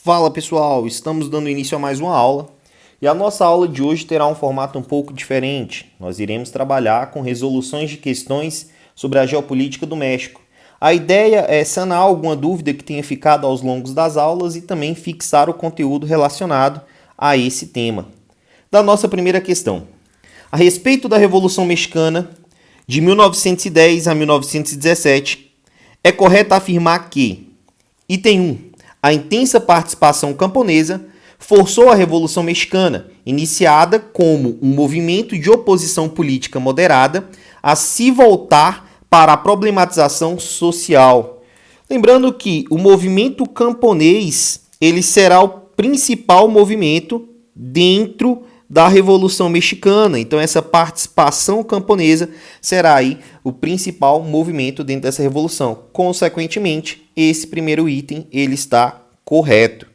Fala pessoal, estamos dando início a mais uma aula e a nossa aula de hoje terá um formato um pouco diferente. Nós iremos trabalhar com resoluções de questões sobre a geopolítica do México. A ideia é sanar alguma dúvida que tenha ficado aos longos das aulas e também fixar o conteúdo relacionado a esse tema. Da nossa primeira questão. A respeito da Revolução Mexicana de 1910 a 1917, é correto afirmar que, item 1, a intensa participação camponesa forçou a Revolução Mexicana, iniciada como um movimento de oposição política moderada, a se voltar para a problematização social. Lembrando que o movimento camponês ele será o principal movimento dentro da Revolução Mexicana. Então essa participação camponesa será aí o principal movimento dentro dessa revolução. Consequentemente, esse primeiro item ele está correto,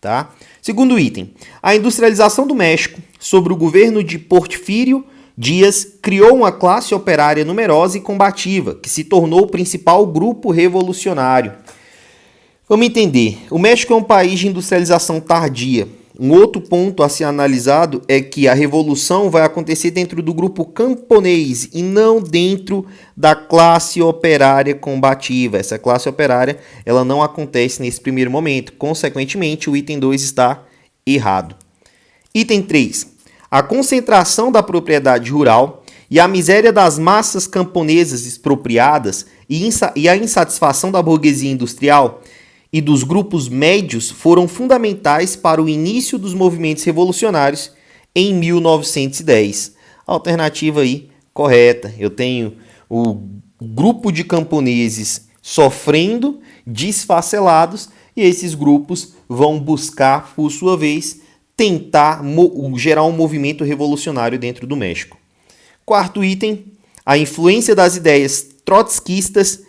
tá? Segundo item, a industrialização do México sob o governo de Porfirio Díaz criou uma classe operária numerosa e combativa, que se tornou o principal grupo revolucionário. Vamos entender, o México é um país de industrialização tardia. Um outro ponto a ser analisado é que a revolução vai acontecer dentro do grupo camponês e não dentro da classe operária combativa. Essa classe operária ela não acontece nesse primeiro momento. Consequentemente, o item 2 está errado. Item 3. A concentração da propriedade rural e a miséria das massas camponesas expropriadas e a insatisfação da burguesia industrial e dos grupos médios foram fundamentais para o início dos movimentos revolucionários em 1910. Alternativa aí correta. Eu tenho o grupo de camponeses sofrendo, desfacelados, e esses grupos vão buscar, por sua vez, tentar gerar um movimento revolucionário dentro do México. Quarto item, a influência das ideias trotskistas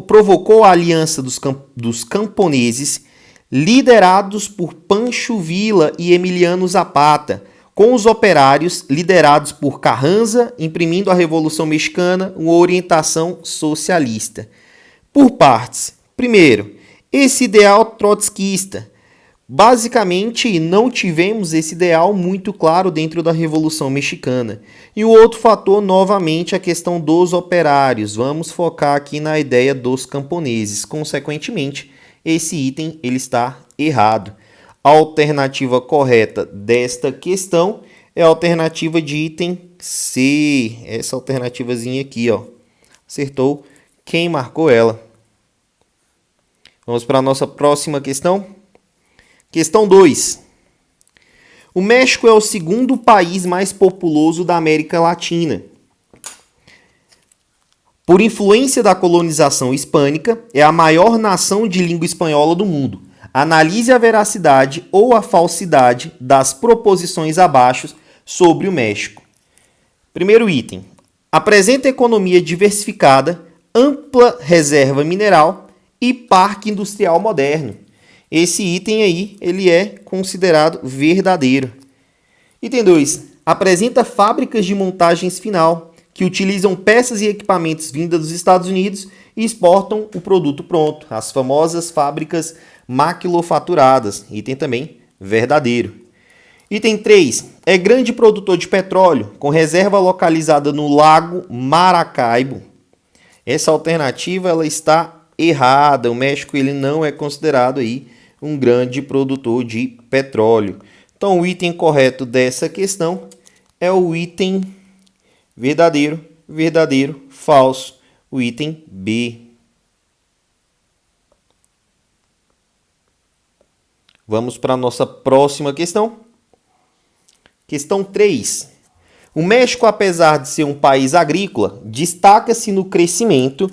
provocou a aliança dos camponeses, liderados por Pancho Villa e Emiliano Zapata, com os operários liderados por Carranza, imprimindo à Revolução Mexicana uma orientação socialista. Por partes. Primeiro, esse ideal trotskista. Basicamente, não tivemos esse ideal muito claro dentro da Revolução Mexicana. E o outro fator, novamente, a questão dos operários. Vamos focar aqui na ideia dos camponeses. Consequentemente, esse item ele está errado. A alternativa correta desta questão é a alternativa de item C. Essa alternativazinha aqui, ó. Acertou quem marcou ela. Vamos para a nossa próxima questão. Questão 2. O México é o segundo país mais populoso da América Latina. Por influência da colonização hispânica, é a maior nação de língua espanhola do mundo. Analise a veracidade ou a falsidade das proposições abaixo sobre o México. Primeiro item. Apresenta economia diversificada, ampla reserva mineral e parque industrial moderno. Esse item aí, ele é considerado verdadeiro. Item 2. Apresenta fábricas de montagens final, que utilizam peças e equipamentos vindos dos Estados Unidos e exportam o produto pronto. As famosas fábricas maquilofaturadas. Item também verdadeiro. Item 3. É grande produtor de petróleo, com reserva localizada no Lago Maracaibo. Essa alternativa ela está errada. O México ele não é considerado aí um grande produtor de petróleo. Então, o item correto dessa questão é o item verdadeiro, verdadeiro, falso. O item B. Vamos para a nossa próxima questão. Questão 3. O México, apesar de ser um país agrícola, destaca-se no crescimento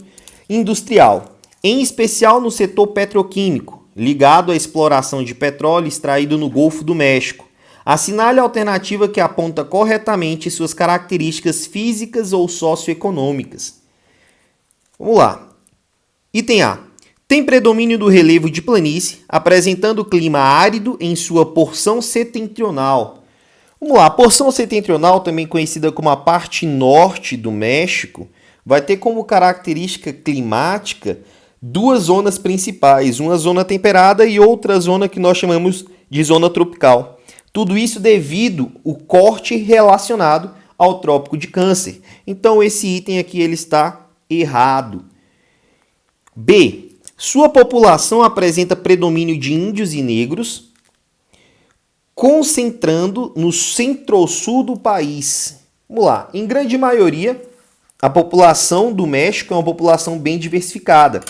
industrial, em especial no setor petroquímico, ligado à exploração de petróleo extraído no Golfo do México. Assinale a alternativa que aponta corretamente suas características físicas ou socioeconômicas. Vamos lá. Item A. Tem predomínio do relevo de planície, apresentando clima árido em sua porção setentrional. Vamos lá. A porção setentrional, também conhecida como a parte norte do México, vai ter como característica climática duas zonas principais, uma zona temperada e outra zona que nós chamamos de zona tropical. Tudo isso devido ao corte relacionado ao Trópico de Câncer. Então esse item aqui ele está errado. B. Sua população apresenta predomínio de índios e negros, concentrando no centro-sul do país. Vamos lá. Em grande maioria, a população do México é uma população bem diversificada,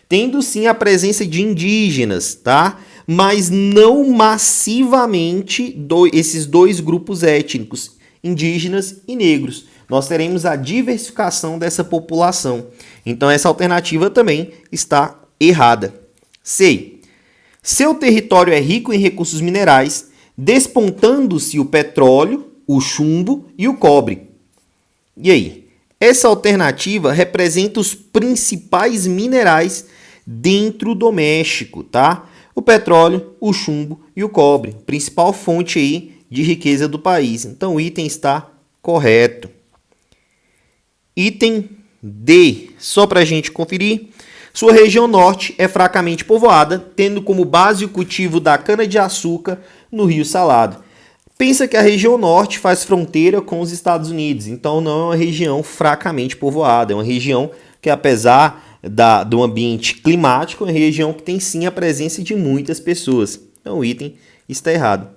tendo sim a presença de indígenas, tá? Mas não massivamente esses dois grupos étnicos, indígenas e negros. Nós teremos a diversificação dessa população. Então essa alternativa também está errada. C. Seu território é rico em recursos minerais, despontando-se o petróleo, o chumbo e o cobre. E aí? Essa alternativa representa os principais minerais dentro do México, tá? O petróleo, o chumbo e o cobre, principal fonte aí de riqueza do país. Então o item está correto. Item D, só para a gente conferir. Sua região norte é fracamente povoada, tendo como base o cultivo da cana-de-açúcar no Rio Salado. Pensa que a região norte faz fronteira com os Estados Unidos, então não é uma região fracamente povoada, é uma região que, apesar do ambiente climático, é uma região que tem sim a presença de muitas pessoas. Então o item está errado.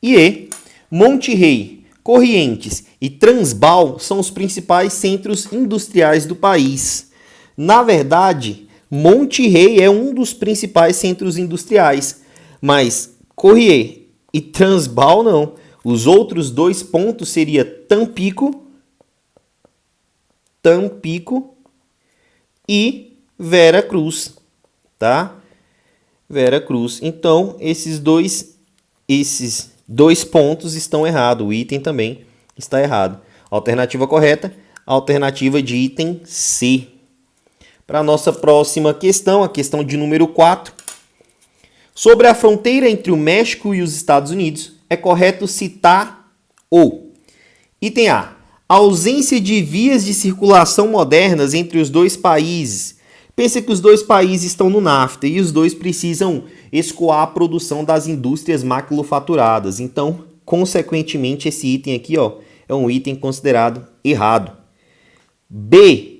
E Monte Rei, Corrientes e Transbaal são os principais centros industriais do país. Na verdade, Monte Rei é um dos principais centros industriais, mas Corrientes e Transbaal não. Os outros dois pontos seriam Tampico e Vera Cruz, tá? Vera Cruz. Então, esses dois pontos estão errados. O item também está errado. Alternativa correta, alternativa de item C. Para a nossa próxima questão, a questão de número 4. Sobre a fronteira entre o México e os Estados Unidos, é correto citar o item A. Ausência de vias de circulação modernas entre os dois países. Pensa que os dois países estão no NAFTA e os dois precisam escoar a produção das indústrias maquilofaturadas. Então, consequentemente, esse item aqui é um item considerado errado. B.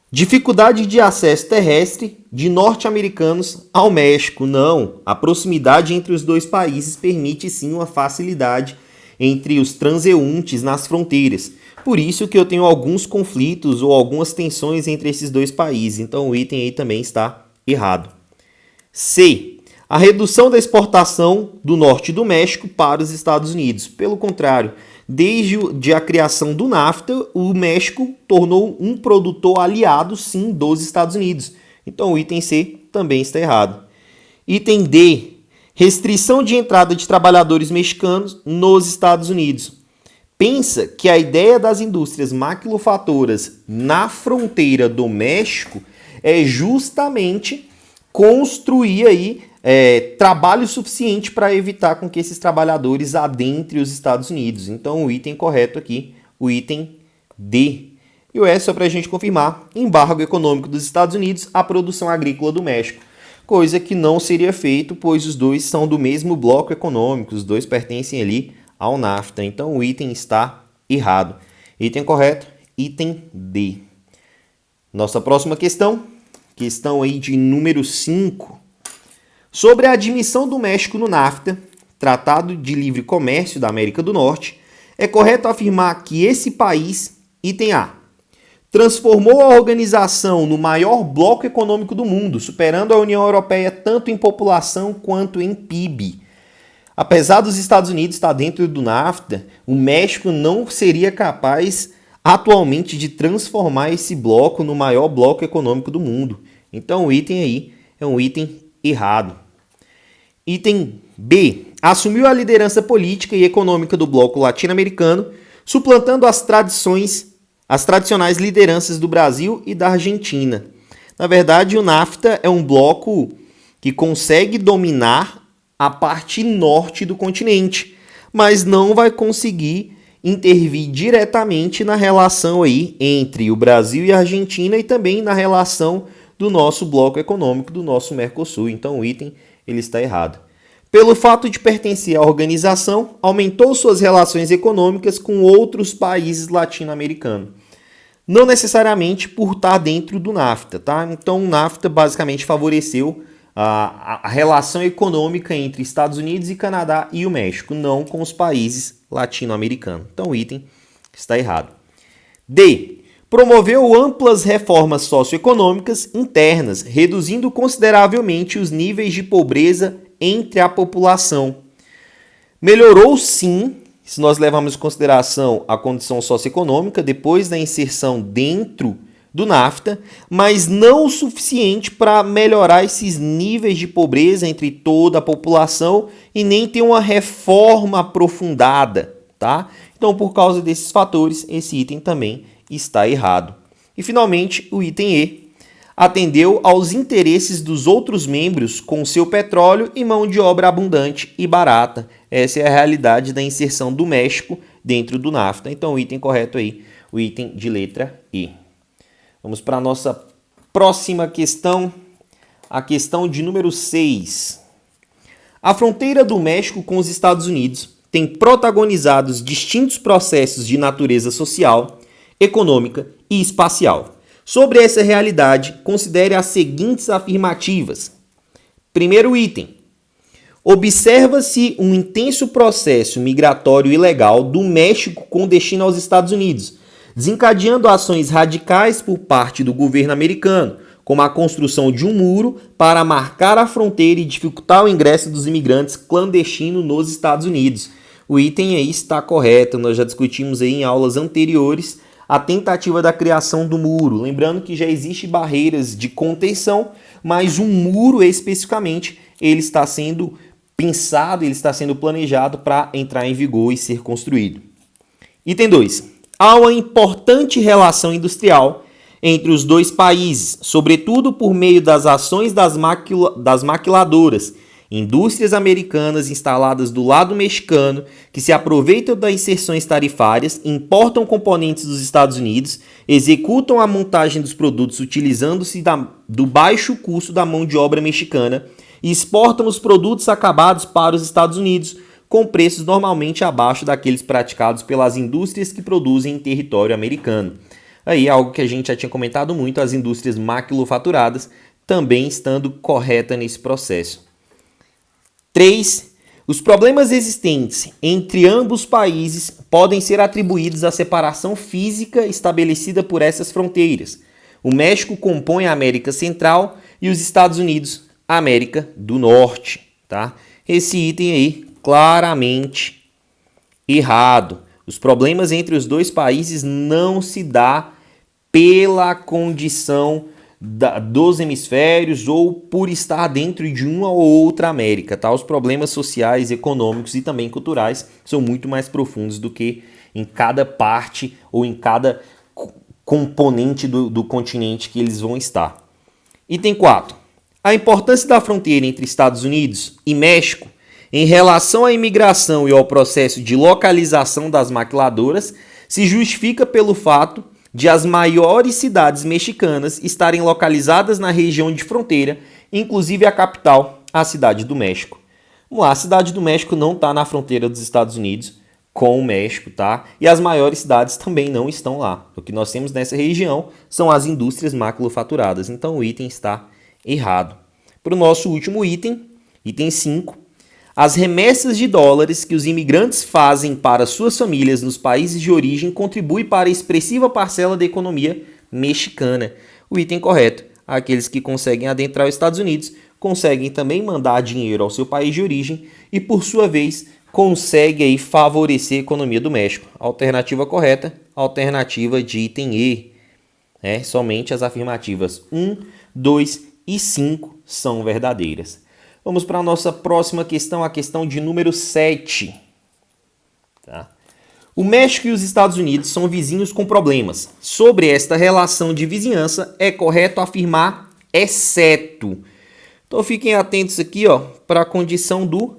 Dificuldade de acesso terrestre de norte-americanos ao México. Não, a proximidade entre os dois países permite sim uma facilidade entre os transeuntes nas fronteiras. Por isso que eu tenho alguns conflitos ou algumas tensões entre esses dois países. Então o item aí também está errado. C. A redução da exportação do norte do México para os Estados Unidos. Pelo contrário, desde a criação do NAFTA, o México tornou um produtor aliado, sim, dos Estados Unidos. Então o item C também está errado. Item D. Restrição de entrada de trabalhadores mexicanos nos Estados Unidos. Pensa que a ideia das indústrias maquilofatoras na fronteira do México é justamente construir aí trabalho suficiente para evitar com que esses trabalhadores adentrem os Estados Unidos. Então o item correto aqui, o item D. E o E, só para a gente confirmar, embargo econômico dos Estados Unidos à produção agrícola do México. Coisa que não seria feito, pois os dois são do mesmo bloco econômico, os dois pertencem ali ao NAFTA. Então o item está errado. Item correto, item D. Nossa próxima questão aí de número 5. Sobre a admissão do México no NAFTA, Tratado de Livre Comércio da América do Norte, é correto afirmar que esse país, item A, transformou a organização no maior bloco econômico do mundo, superando a União Europeia tanto em população quanto em PIB. Apesar dos Estados Unidos estar dentro do NAFTA, o México não seria capaz atualmente de transformar esse bloco no maior bloco econômico do mundo. Então o item aí é um item errado. Item B. Assumiu a liderança política e econômica do bloco latino-americano, suplantando as tradicionais lideranças do Brasil e da Argentina. Na verdade, o NAFTA é um bloco que consegue dominar a parte norte do continente, mas não vai conseguir intervir diretamente na relação aí entre o Brasil e a Argentina e também na relação do nosso bloco econômico, do nosso Mercosul. Então o item ele está errado. Pelo fato de pertencer à organização, aumentou suas relações econômicas com outros países latino-americanos. Não necessariamente por estar dentro do NAFTA, tá? Então o NAFTA basicamente favoreceu a relação econômica entre Estados Unidos e Canadá e o México, não com os países latino-americanos. Então o item está errado. D. Promoveu amplas reformas socioeconômicas internas, reduzindo consideravelmente os níveis de pobreza entre a população. Melhorou sim, se nós levarmos em consideração a condição socioeconômica depois da inserção dentro do NAFTA, mas não o suficiente para melhorar esses níveis de pobreza entre toda a população e nem ter uma reforma aprofundada, tá? Então, por causa desses fatores, esse item também está errado. E, finalmente, o item E. Atendeu aos interesses dos outros membros com seu petróleo e mão de obra abundante e barata. Essa é a realidade da inserção do México dentro do NAFTA. Então, o item correto aí, o item de letra E. Vamos para a nossa próxima questão, a questão de número 6. A fronteira do México com os Estados Unidos tem protagonizado distintos processos de natureza social, econômica e espacial. Sobre essa realidade, considere as seguintes afirmativas. Primeiro item. Observa-se um intenso processo migratório ilegal do México com destino aos Estados Unidos, desencadeando ações radicais por parte do governo americano, como a construção de um muro para marcar a fronteira e dificultar o ingresso dos imigrantes clandestinos nos Estados Unidos. O item aí está correto, nós já discutimos aí em aulas anteriores a tentativa da criação do muro. Lembrando que já existem barreiras de contenção, mas um muro especificamente ele está sendo pensado, ele está sendo planejado para entrar em vigor e ser construído. Item 2. Há uma importante relação industrial entre os dois países, sobretudo por meio das ações das maquiladoras, indústrias americanas instaladas do lado mexicano, que se aproveitam das inserções tarifárias, importam componentes dos Estados Unidos, executam a montagem dos produtos utilizando-se do baixo custo da mão de obra mexicana e exportam os produtos acabados para os Estados Unidos, com preços normalmente abaixo daqueles praticados pelas indústrias que produzem em território americano. Aí algo que a gente já tinha comentado muito, as indústrias maquilofaturadas também estando correta nesse processo. 3. Os problemas existentes entre ambos países podem ser atribuídos à separação física estabelecida por essas fronteiras. O México compõe a América Central e os Estados Unidos a América do Norte, tá? Esse item aí claramente errado. Os problemas entre os dois países não se dá pela condição dos hemisférios ou por estar dentro de uma ou outra América, tá? Os problemas sociais, econômicos e também culturais são muito mais profundos do que em cada parte ou em cada componente do continente que eles vão estar. Item 4. A importância da fronteira entre Estados Unidos e México em relação à imigração e ao processo de localização das maquiladoras se justifica pelo fato de as maiores cidades mexicanas estarem localizadas na região de fronteira, inclusive a capital, a Cidade do México. Vamos lá, a Cidade do México não está na fronteira dos Estados Unidos com o México, tá? E as maiores cidades também não estão lá. O que nós temos nessa região são as indústrias maquilofaturadas, então o item está errado. Para o nosso último item, item 5, as remessas de dólares que os imigrantes fazem para suas famílias nos países de origem contribuem para a expressiva parcela da economia mexicana. O item correto, aqueles que conseguem adentrar os Estados Unidos, conseguem também mandar dinheiro ao seu país de origem e, por sua vez, conseguem aí favorecer a economia do México. Alternativa correta, alternativa de item E. Somente as afirmativas 1, 2 e 5 são verdadeiras. Vamos para a nossa próxima questão, a questão de número 7. Tá? O México e os Estados Unidos são vizinhos com problemas. Sobre esta relação de vizinhança, é correto afirmar exceto. Então fiquem atentos aqui para a condição do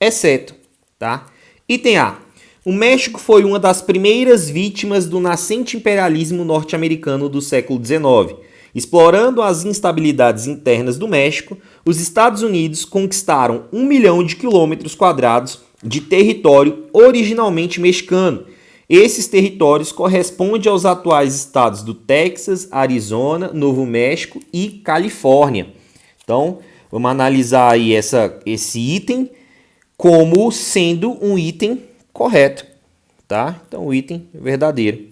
exceto. Tá? Item A. O México foi uma das primeiras vítimas do nascente imperialismo norte-americano do século XIX Explorando as instabilidades internas do México, os Estados Unidos conquistaram 1 milhão de quilômetros quadrados de território originalmente mexicano. Esses territórios correspondem aos atuais estados do Texas, Arizona, Novo México e Califórnia. Então, vamos analisar aí esse item como sendo um item correto, tá? Então, o item verdadeiro.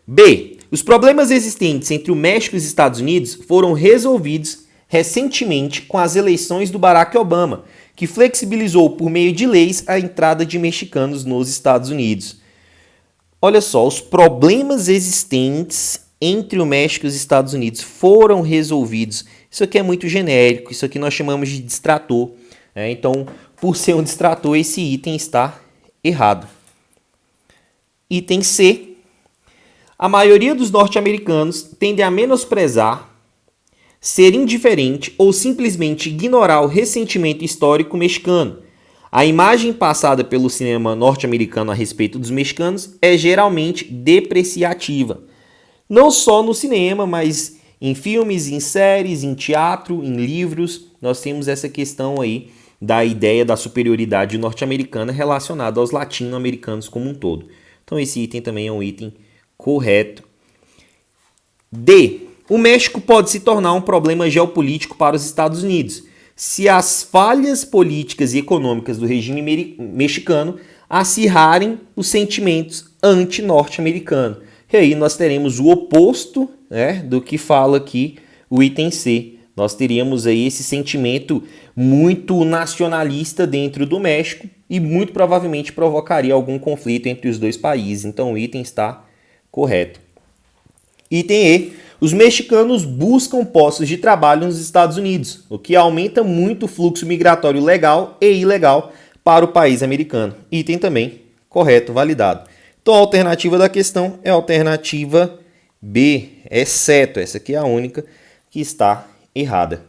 B. Os problemas existentes entre o México e os Estados Unidos foram resolvidos recentemente com as eleições do Barack Obama, que flexibilizou por meio de leis a entrada de mexicanos nos Estados Unidos. Olha só, os problemas existentes entre o México e os Estados Unidos foram resolvidos. Isso aqui é muito genérico, isso aqui nós chamamos de distrator. Então, por ser um distrator, esse item está errado. Item C. A maioria dos norte-americanos tende a menosprezar, ser indiferente ou simplesmente ignorar o ressentimento histórico mexicano. A imagem passada pelo cinema norte-americano a respeito dos mexicanos é geralmente depreciativa. Não só no cinema, mas em filmes, em séries, em teatro, em livros, nós temos essa questão aí da ideia da superioridade norte-americana relacionada aos latino-americanos como um todo. Então esse item também é um item correto. D. O México pode se tornar um problema geopolítico para os Estados Unidos se as falhas políticas e econômicas do regime mexicano acirrarem os sentimentos anti-norte-americano. E aí nós teremos o oposto, do que fala aqui o item C. Nós teríamos aí esse sentimento muito nacionalista dentro do México e muito provavelmente provocaria algum conflito entre os dois países. Então o item está correto. Item E. Os mexicanos buscam postos de trabalho nos Estados Unidos, o que aumenta muito o fluxo migratório legal e ilegal para o país americano. Item também correto, validado. Então a alternativa da questão é a alternativa B, exceto essa aqui é a única que está errada.